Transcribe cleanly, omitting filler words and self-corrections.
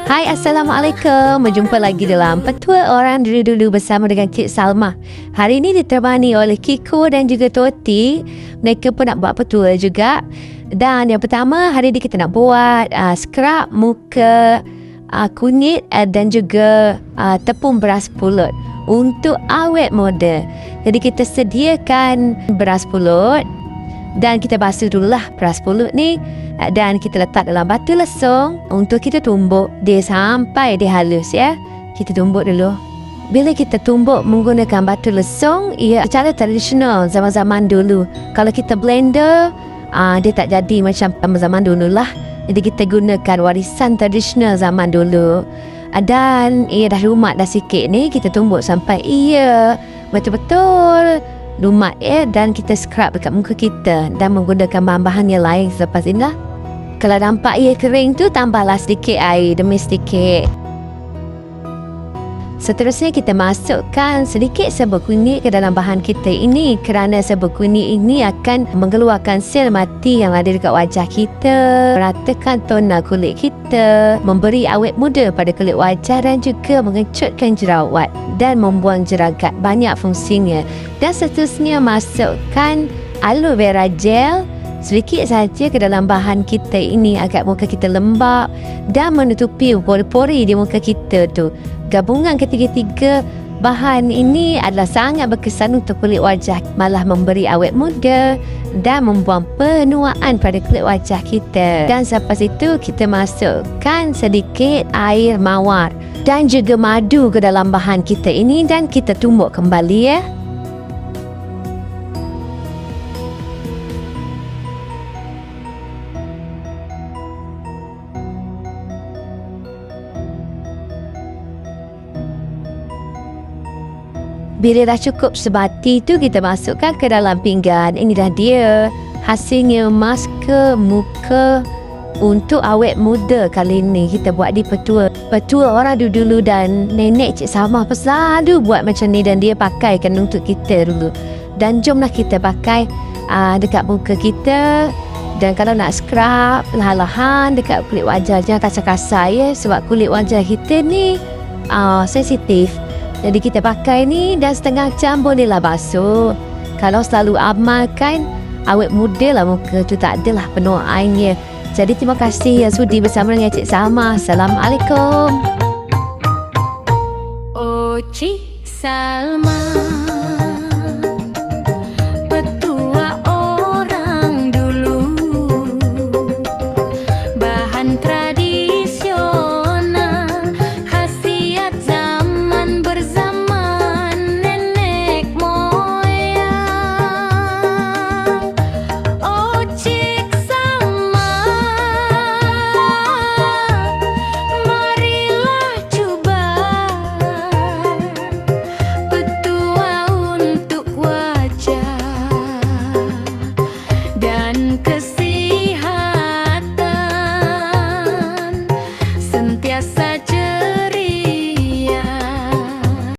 Hai, Assalamualaikum. Berjumpa lagi dalam Petua Orang Dulu-Dulu bersama dengan Cik Salma. Hari ini ditemani oleh Kiko dan juga Toti. Mereka pun nak buat petua juga. Dan yang pertama, hari ini kita nak buat scrub muka, kunyit dan juga tepung beras pulut untuk awet muda. Jadi kita sediakan beras pulut dan kita basuh dululah beras pulut ni, dan kita letak dalam batu lesung untuk kita tumbuk dia sampai dia halus ya. Kita tumbuk dulu. Bila kita tumbuk menggunakan batu lesung, ia cara tradisional zaman-zaman dulu. Kalau kita blender, dia tak jadi macam zaman dulu lah. Jadi kita gunakan warisan tradisional zaman dulu. Dan ia dah lumat dah sikit ni, kita tumbuk sampai ia betul-betul lumat ya, dan kita scrub dekat muka kita dan menggunakan bahan-bahan yang lain selepas ini lah. Kalau nampak ia kering tu, tambahlah sedikit air demi sedikit. Seterusnya kita masukkan sedikit serbuk kunyit ke dalam bahan kita ini, kerana serbuk kunyit ini akan mengeluarkan sel mati yang ada dekat wajah kita, meratakan tona kulit kita, memberi awet muda pada kulit wajah dan juga mengecutkan jerawat dan membuang jeragat. Banyak fungsinya. Dan seterusnya masukkan aloe vera gel sedikit saja ke dalam bahan kita ini agar muka kita lembap dan menutupi pori-pori di muka kita tu. Gabungan ketiga-tiga bahan ini adalah sangat berkesan untuk kulit wajah, malah memberi awet muda dan membuang penuaan pada kulit wajah kita. Dan selepas itu kita masukkan sedikit air mawar dan juga madu ke dalam bahan kita ini dan kita tumbuk kembali ya. Bila dah cukup sebati tu, kita masukkan ke dalam pinggan. Ini dah dia hasilnya masker muka untuk awet muda. Kali ni kita buat di Petua Orang dulu dan nenek Cik Salma selalu buat macam ni dan dia pakaikan untuk kita dulu. Dan jomlah kita pakai dekat muka kita. Dan kalau nak scrub perlahan-lahan dekat kulit wajah, jangan kasar-kasar ya, sebab kulit wajah kita ni sensitif. Jadi kita pakai ni dan setengah jam bolehlah basuh. Kalau selalu amalkan, awet muda lah muka tu, tak adalah penuh airnya. Jadi terima kasih yang sudi bersama dengan Cik Salma. Assalamualaikum. Oh Cik Salma.